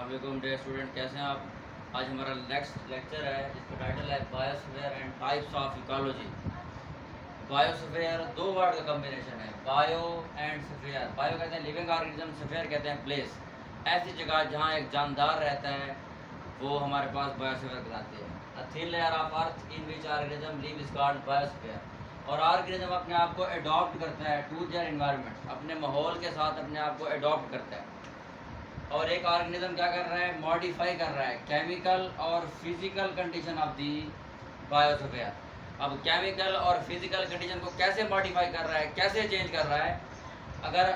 अस्सलाम dear student, कैसे हैं आप। आज हमारा नेक्स्ट लेक्चर है जिसका टाइटल है biosphere and types of ecology. Biosphere दो वर्ड का कॉम्बिनेशन है, बायो एंड स्फीयर। बायो कहते हैं लिविंग ऑर्गेनिज्म, स्फीयर कहते हैं प्लेस। ऐसी जगह जहाँ एक जानदार रहता है वो हमारे पास बायोस्फीयर कहलाती है। A thin layer of earth in which organism live is called biosphere. और ऑर्गेनिज्म अपने आप को अडॉप्ट करता है टू देयर एनवायरनमेंट, अपने माहौल के साथ अपने आप को अडॉप्ट करता है। और एक ऑर्गेनिज्म क्या कर रहा है, मॉडिफाई कर रहा है केमिकल और physical condition of the biosphere. अब केमिकल और फिजिकल कंडीशन को कैसे मॉडिफाई कर रहा है, कैसे चेंज कर रहा है। अगर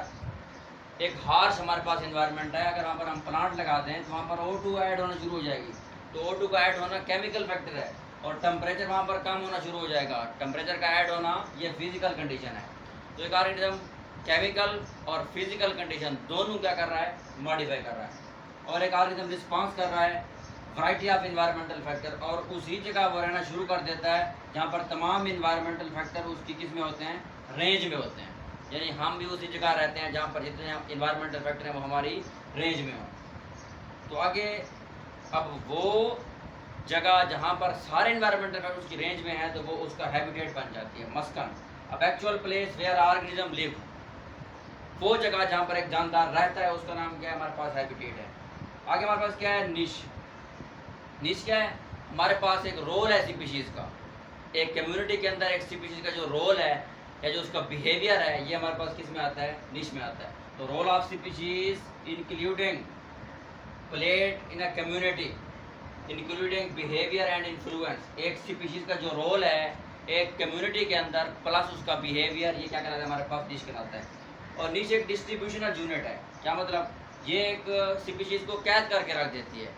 एक हार्श हमारे पास इन्वायरमेंट है, अगर वहाँ पर हम प्लांट लगा दें तो वहाँ पर O2 ऐड होना शुरू हो जाएगी। तो O2 का ऐड होना केमिकल फैक्टर है, और टेम्परेचर वहाँ पर कम होना शुरू हो जाएगा। टेम्परेचर का ऐड होना ये फिजिकल कंडीशन है। तो एक ऑर्गेनिज्म केमिकल और फिजिकल कंडीशन दोनों क्या कर रहा है, मॉडिफाई कर रहा है। और एक ऑर्गेनिज्म रिस्पांस कर रहा है वैरायटी ऑफ इन्वायरमेंटल फैक्टर, और उसी जगह वो रहना शुरू कर देता है जहाँ पर तमाम इन्वायरमेंटल फैक्टर उसकी किस में होते हैं, रेंज में होते हैं। यानी हम भी उसी जगह रहते हैं जहाँ पर जितने इन्वायरमेंटल फैक्टर हैं वो हमारी रेंज में हो। तो आगे अब वो जगह जहाँ पर सारे इन्वायरमेंटल फैक्टर उसकी रेंज में है तो वो उसका हैबिटेट बन जाती है, मस्कन। अब actual place where organism live, वो जगह जहाँ पर एक जानदार रहता है उसका नाम क्या है, हमारे पास हैबिटेट है। आगे हमारे पास क्या है, निश। निश क्या है, हमारे पास एक रोल है स्पीशीज़ का। एक कम्युनिटी के अंदर एक स्पीशीज़ का जो रोल है या जो उसका बिहेवियर है, ये हमारे पास किस में आता है, निश में आता है। तो role of species including plate in a community including behaviour and influence. एक स्पीशीज़ का जो रोल है एक कम्युनिटी के अंदर प्लस उसका बिहेवियर, ये क्या कहलाता है, हमारे पास निश कहलाता है। और नीचे एक डिस्ट्रीब्यूशनल यूनिट है। क्या मतलब, ये एक स्पीशीज़ को कैद करके रख देती है।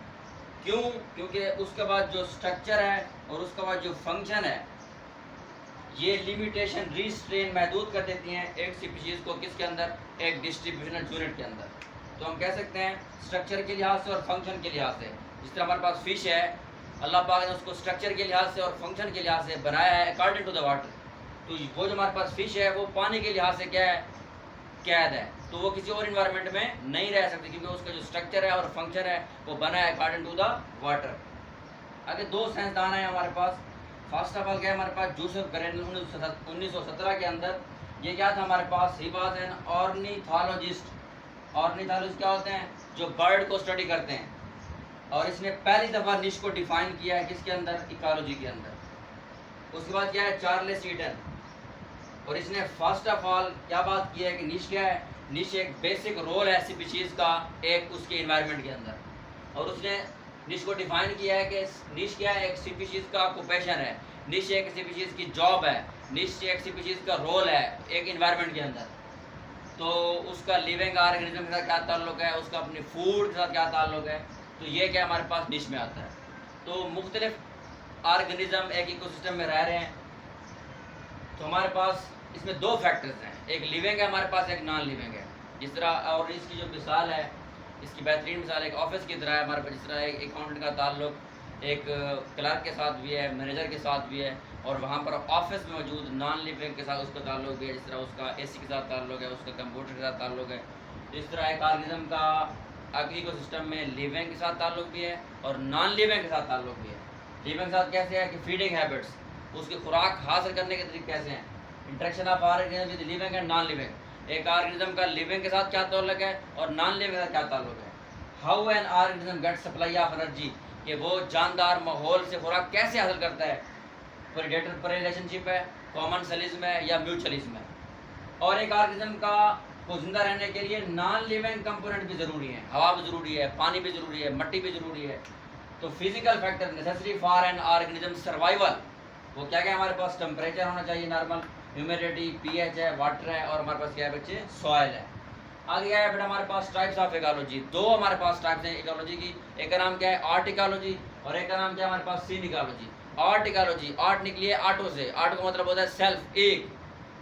क्यों? क्योंकि उसके बाद जो स्ट्रक्चर है और उसके बाद जो फंक्शन है, ये लिमिटेशन रिस्ट्रेन महदूद कर देती हैं एक स्पीशीज़ को किसके अंदर, एक डिस्ट्रीब्यूशनल यूनिट के अंदर। तो हम कह सकते हैं स्ट्रक्चर के लिहाज से और फंक्शन के लिहाज से, जिस तरह हमारे पास फिश है, अल्लाह पाक ने उसको स्ट्रक्चर के लिहाज से और फंक्शन के लिहाज से बनाया है अकॉर्डिंग टू द वाटर। तो वो जो हमारे पास फिश है वो पानी के लिहाज से क्या है, कैद है। तो वो किसी और इन्वायरमेंट में नहीं रह सकती क्योंकि उसका जो स्ट्रक्चर है और फंक्शन है वो बना है अकॉर्डिंग टू द वाटर। आगे दो साइंसदान हैं हमारे पास। फर्स्ट ऑफ ऑल क्या है हमारे पास, जोसेफ गरेन 1917 के अंदर। ये क्या था हमारे पास, he was an ornithologist. Ornithologist क्या होते हैं, जो बर्ड को स्टडी करते हैं। और इसने पहली दफ़ा निश को डिफाइन किया है किसके अंदर, इकोलॉजी के अंदर। उसके बाद क्या है, चार्ल्स ईटन। और इसने फर्स्ट ऑफ ऑल क्या बात की है कि निश क्या है, निश एक बेसिक रोल है स्पीशीज़ का एक उसके इन्वायरमेंट के अंदर। और उसने निश को डिफाइन किया है कि निश क्या है, एक स्पीशीज़ का ऑक्यूपेशन है, निश एक स्पीशीज़ की जॉब है, निश एक स्पीशीज़ का रोल है एक इन्वायरमेंट के अंदर। तो उसका लिविंग ऑर्गेनिज्म के साथ क्या ताल्लुक है, उसका अपने फूड के साथ क्या ताल्लुक है, तो ये क्या हमारे पास निश में आता है। तो मुख्तलिफ ऑर्गेनिज्म एक इकोसिस्टम में रह रहे हैं। तो हमारे पास इसमें दो फैक्टर्स हैं, एक लिविंग है हमारे पास, एक नॉन लिविंग है। जिस तरह, और इसकी जो मिसाल है, इसकी बेहतरीन मिसाल एक ऑफिस की तरह है हमारे पास। जिस तरह एक अकाउंटेंट का ताल्लुक एक क्लर्क के साथ भी है, मैनेजर के साथ भी है, और वहाँ पर ऑफिस में मौजूद नॉन लिविंग के साथ उसका ताल्लुक भी है। जिस तरह उसका AC के साथ ताल्लुक है, उसका कंप्यूटर के साथ ताल्लुक है। इस तरह एक ऑर्गेनिज्म का इकोसिस्टम में लिविंग के साथ ताल्लुक भी है और नॉन लिविंग के साथ ताल्लुक भी है। लिविंग के साथ कैसे है कि फीडिंग हैबिट्स, उसकी खुराक हासिल करने के तरीके कैसे हैं, interaction of organism with living and non living. एक ऑर्गेनिज्म का लिविंग के साथ क्या ताल्लुक है और नॉन लिविंग के साथ क्या ताल्लुक है। How an organism gate supply of energy, कि वो जानदार माहौल से खुराक कैसे हासिल करता है। प्रेडेटर पर रिलेशनशिप है, कॉमनसलिज्म है या म्यूचुअलिज्म है। और एक ऑर्गेनिज्म का को जिंदा रहने के लिए नॉन लिविंग कंपोनेंट भी ज़रूरी है, हवा भी ज़रूरी है, पानी भी ज़रूरी है, मिट्टी भी ज़रूरी है। तो physical factor necessary for an organism survival, वो क्या क्या हमारे पास, टेम्परेचर होना चाहिए नॉर्मल, ह्यूमिडिटी, pH है, वाटर है, और हमारे पास क्या है बच्चे, सॉइल है। आगे क्या है बेटा हमारे पास, टाइप्स ऑफ इकोलॉजी। दो हमारे पास टाइप्स हैं इकोलॉजी की, एक का नाम क्या है आर्ट इकोलॉजी और एक का नाम क्या है हमारे पास, सीन इकोलॉजी। आर्ट इकोलॉजी, आर्ट निकली है आर्टो से, आर्ट का मतलब होता है सेल्फ, एक।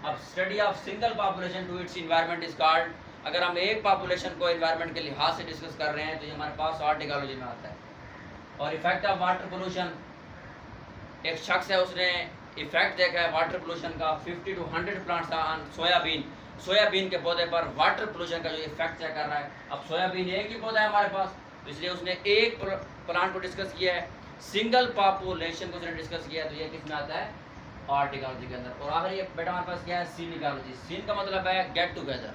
अब study of single population to its environment is called, अगर हम एक पॉपुलेशन को इन्वायरमेंट के लिहाज से डिस्कस कर रहे हैं तो ये हमारे पास आर्ट इकोलॉजी में आता है। और इफेक्ट ऑफ वाटर पोल्यूशन, एक शख्स है उसने इफेक्ट देखा है वाटर पोल्यूशन का, 50 to 100 plants on soybean. Soybean के पौधे पर वाटर पोल्यूशन का जो इफेक्ट चेक कर रहा है। अब सोयाबीन एक ही पौधा है हमारे पास, तो इसलिए उसने एक प्लांट को डिस्कस किया है, सिंगल पॉपुलेशन को उसने डिस्कस किया है, तो ये किस में आता है, आर्टिकलॉजी के अंदर। और आखिर ये बेटा हमारे पास क्या है, सीनिकॉलॉजी। सीन का मतलब है get together,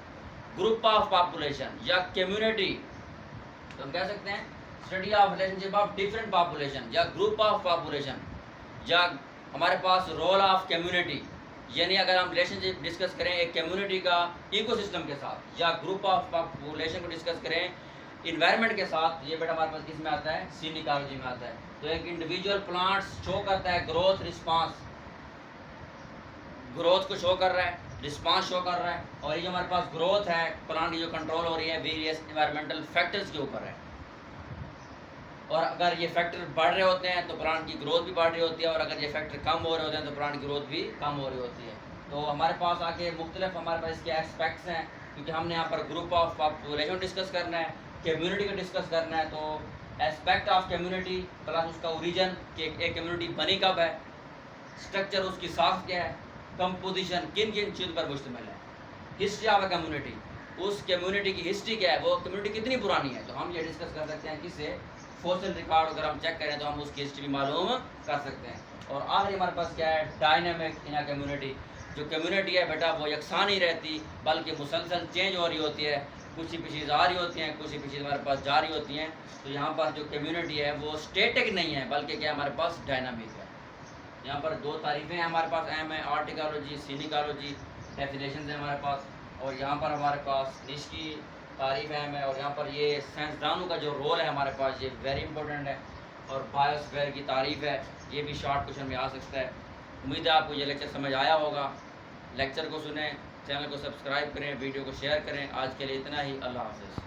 group of population या कम्युनिटी। तो हम कह सकते हैं study of relationship of different population या ग्रुप ऑफ पॉपुलेशन, या हमारे पास रोल ऑफ कम्युनिटी, यानी अगर हम रिलेशनशिप डिस्कस करें एक कम्युनिटी का इकोसिस्टम के साथ, या ग्रुप ऑफ पॉपुलेशन को डिस्कस करें इन्वायरमेंट के साथ, ये बेटा हमारे पास किस में आता है, सीनिकॉलॉजी में आता है। तो एक इंडिविजुअल प्लांट्स शो करता है ग्रोथ रिस्पांस, ग्रोथ को शो कर रहा है, रिस्पांस शो कर रहा है, और ये जो हमारे पास ग्रोथ है प्लांट की जो कंट्रोल हो रही है वेरियस एनवायरमेंटल फैक्टर्स के ऊपर है। और अगर ये फैक्टर बढ़ रहे होते हैं तो प्लांट की ग्रोथ भी बढ़ रही होती है, और अगर ये फैक्टर कम हो रहे होते हैं तो प्लांट की ग्रोथ भी कम हो रही होती है। तो हमारे पास आके मुख्तलिफ हमारे पास इसके एस्पेक्ट्स हैं, क्योंकि हमने यहाँ पर ग्रुप ऑफ पॉपुलेशन डिस्कस करना है, कम्युनिटी को डिस्कस करना है। तो एस्पेक्ट ऑफ कम्युनिटी प्लस उसका ओरिजिन कि एक कम्युनिटी बनी कब है, स्ट्रक्चर उसकी साख क्या है, कंपोजिशन किन किन चीज़ों पर मुश्तमिल है, हिस्ट्री ऑफ अ कम्युनिटी, उस कम्युनिटी की हिस्ट्री क्या है, वो कम्युनिटी कितनी पुरानी है। तो हम ये डिस्कस कर सकते हैं किससे, फॉसिल रिकॉर्ड अगर हम चेक करें तो हम उसकी हिस्ट्री भी मालूम कर सकते हैं। और आखिरी हमारे पास क्या है, डायनामिक इन अ कम्युनिटी। जो कम्युनिटी है बेटा वो यकसान नहीं रहती, बल्कि मुसलसल चेंज हो रही होती है, कुछ स्पीशीज़ आ रही होती हैं, कुछ स्पीशीज़ हमारे पास जा रही होती हैं। तो यहाँ पर जो कम्युनिटी है वो स्टेटिक नहीं है, बल्कि क्या हमारे पास डायनामिक है। यहाँ पर दो तारीफ़ें हैं हमारे पास अहम है, आर्टिकॉलॉजी, सीनिकॉलॉजी, डेफिनेशन है हमारे पास, और यहाँ पर हमारे पास निश की तारीफ अहम है, और यहाँ पर ये साइंसदानों का जो रोल है हमारे पास ये वेरी इंपॉर्टेंट है, और बायोस्फीयर की तारीफ है, ये भी शॉर्ट क्वेश्चन में आ सकता है। उम्मीद है आपको ये लेक्चर समझ आया होगा। लेक्चर को सुने, चैनल को सब्सक्राइब करें, वीडियो को शेयर करें। आज के लिए इतना ही, अल्लाह हाफ़िज़।